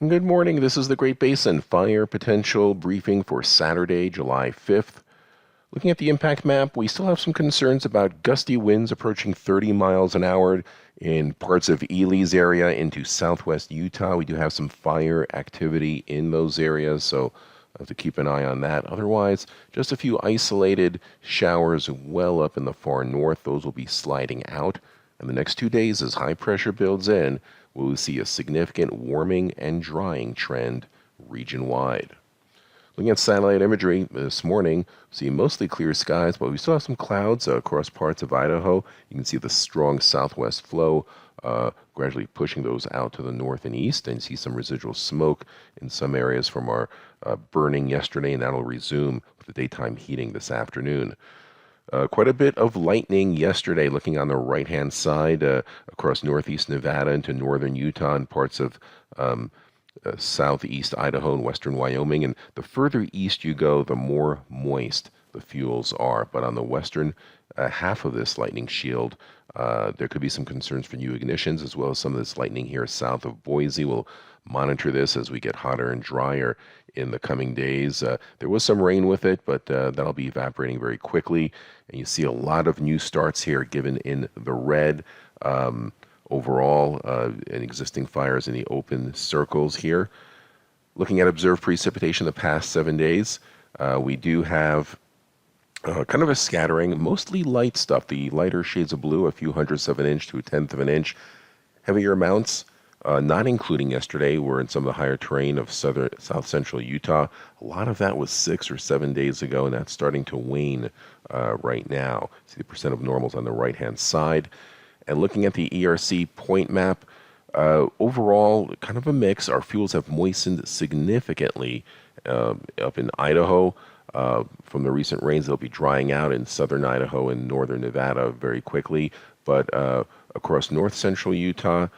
Good morning. This is the Great Basin Fire Potential Briefing for Saturday, July 5th. Looking at the impact map, we still have some concerns about gusty winds approaching 30 miles an hour in parts of Ely's area into southwest Utah. We do have some fire activity in those areas, so I have to keep an eye on that. Otherwise, just a few isolated showers well up in the far north. Those will be sliding out. And the next 2 days, as high pressure builds in, we'll see a significant warming and drying trend region wide. Looking at satellite imagery this morning, see mostly clear skies, but we still have some clouds across parts of Idaho. You can see the strong southwest flow gradually pushing those out to the north and east, and see some residual smoke in some areas from our burning yesterday, and that'll resume with the daytime heating this afternoon. Quite a bit of lightning yesterday, looking on the right-hand side across northeast Nevada into northern Utah and parts of southeast Idaho and western Wyoming. And the further east you go, the more moist the fuels are. But on the western half of this lightning shield, there could be some concerns for new ignitions, as well as some of this lightning here south of Boise. We'll monitor this as we get hotter and drier in the coming days. There was some rain with it, but that'll be evaporating very quickly. And you see a lot of new starts here given in the red. Overall, and existing fires in the open circles here. Looking at observed precipitation the past 7 days, we do have kind of a scattering, mostly light stuff. The lighter shades of blue, a few hundredths of an inch to a tenth of an inch. Heavier amounts, not including yesterday, were in some of the higher terrain of south central Utah. A lot of that was 6 or 7 days ago, and that's starting to wane right now. See the percent of normals on the right-hand side. And looking at the ERC point map, overall, kind of a mix. Our fuels have moistened significantly up in Idaho. From the recent rains, they'll be drying out in southern Idaho and northern Nevada very quickly. But across north central Utah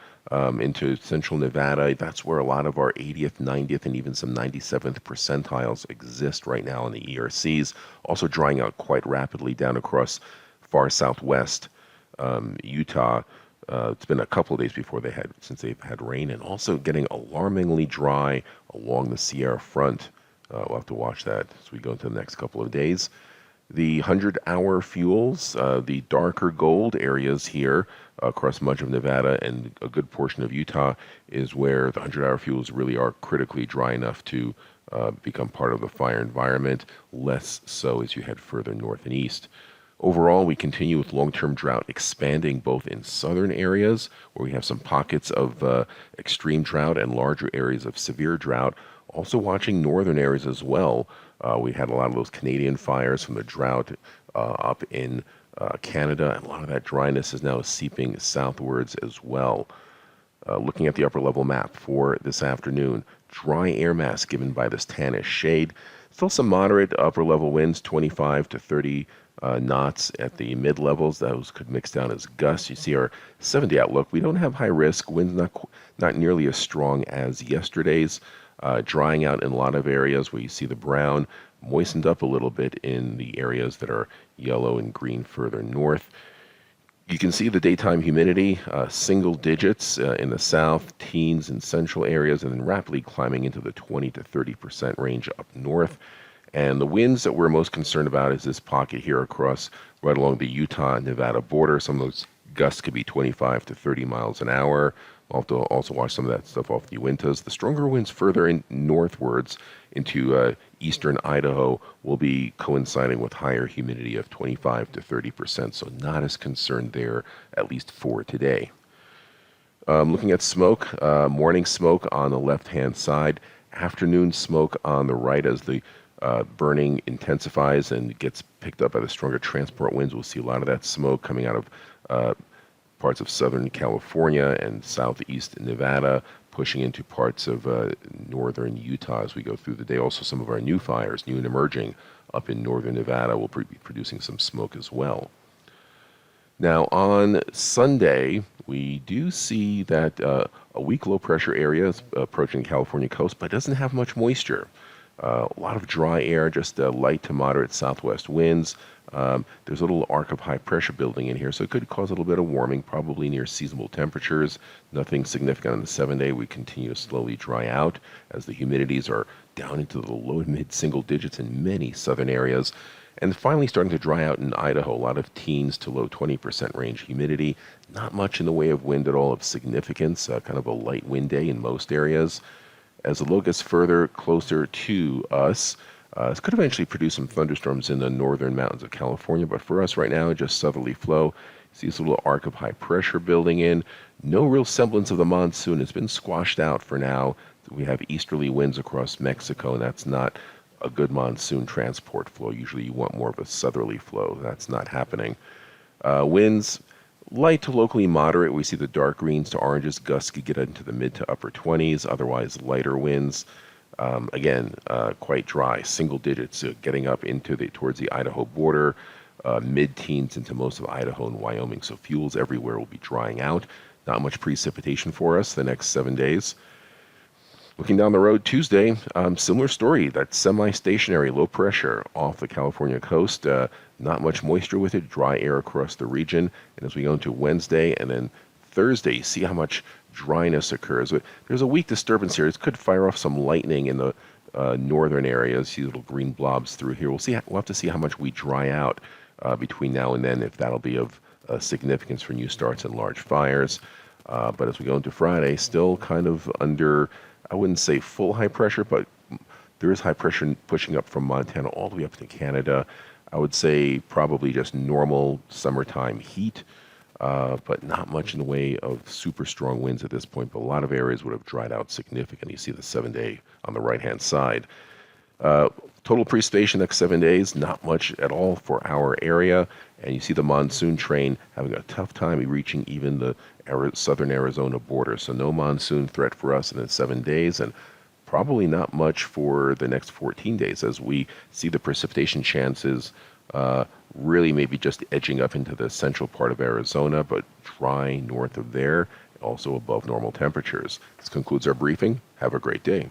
into central Nevada, that's where a lot of our 80th, 90th, and even some 97th percentiles exist right now in the ERCs. Also drying out quite rapidly down across far southwest Utah. It's been a couple of days since they've had rain, and also getting alarmingly dry along the Sierra front. We'll have to watch that as we go into the next couple of days. The 100-hour fuels, the darker gold areas here across much of Nevada and a good portion of Utah, is where the 100-hour fuels really are critically dry enough to become part of the fire environment, less so as you head further north and east. Overall, we continue with long-term drought expanding both in southern areas, where we have some pockets of extreme drought and larger areas of severe drought. Also watching northern areas as well. We had a lot of those Canadian fires from the drought up in Canada, and a lot of that dryness is now seeping southwards as well. Looking at the upper level map for this afternoon, dry air mass given by this tannish shade. Still some moderate upper level winds, 25 to 30 knots at the mid levels. Those could mix down as gusts. You see our 7-day outlook. We don't have high risk. Winds not nearly as strong as yesterday's. Drying out in a lot of areas where you see the brown, moistened up a little bit in the areas that are yellow and green further north. You can see the daytime humidity, single digits in the south, teens in central areas, and then rapidly climbing into the 20 to 30% range up north. And the winds that we're most concerned about is this pocket here across right along the Utah-Nevada border. Some of those gusts could be 25 to 30 miles an hour. We'll have to also watch some of that stuff off the Uintas. The stronger winds further in northwards into eastern Idaho will be coinciding with higher humidity of 25 to 30%, so not as concerned there, at least for today. Looking at smoke, morning smoke on the left-hand side, afternoon smoke on the right as the burning intensifies and gets picked up by the stronger transport winds. We'll see a lot of that smoke coming out of parts of southern California and southeast Nevada, pushing into parts of northern Utah as we go through the day. Also, some of our new fires, new and emerging up in northern Nevada, will be producing some smoke as well. Now, on Sunday, we do see that a weak low pressure area is approaching the California coast, but doesn't have much moisture. A lot of dry air, just light to moderate southwest winds. There's a little arc of high pressure building in here, so it could cause a little bit of warming, probably near seasonable temperatures. Nothing significant on the 7-day. We continue to slowly dry out as the humidities are down into the low to mid single digits in many southern areas. And finally starting to dry out in Idaho, a lot of teens to low 20% range humidity. Not much in the way of wind at all of significance, kind of a light wind day in most areas. As the low gets further closer to us, it could eventually produce some thunderstorms in the northern mountains of California, but for us right now, just southerly flow. See this little arc of high pressure building in. No real semblance of the monsoon. It's been squashed out for now. We have easterly winds across Mexico, and that's not a good monsoon transport flow. Usually you want more of a southerly flow. That's not happening. Winds, light to locally moderate. We see the dark greens to oranges. Gusts could get into the mid to upper 20s. Otherwise, lighter winds. Again, quite dry. Single digits, getting up into towards the Idaho border. Mid-teens into most of Idaho and Wyoming. So fuels everywhere will be drying out. Not much precipitation for us the next 7 days. Looking down the road Tuesday, similar story. That semi-stationary low pressure off the California coast. Not much moisture with it, dry air across the region. And as we go into Wednesday and then Thursday, see how much dryness occurs. There's a weak disturbance here. It could fire off some lightning in the northern areas. See little green blobs through here. We'll have to see how much we dry out between now and then, if that'll be of significance for new starts and large fires. But as we go into Friday, still kind of under, I wouldn't say full high pressure, but there is high pressure pushing up from Montana all the way up to Canada. I would say probably just normal summertime heat, but not much in the way of super strong winds at this point. But a lot of areas would have dried out significantly. You see the 7-day on the right-hand side. Total precipitation next 7 days, not much at all for our area. And you see the monsoon train having a tough time reaching even the southern Arizona border. So no monsoon threat for us in the 7 days, and probably not much for the next 14 days as we see the precipitation chances really maybe just edging up into the central part of Arizona, but dry north of there, also above normal temperatures. This concludes our briefing. Have a great day.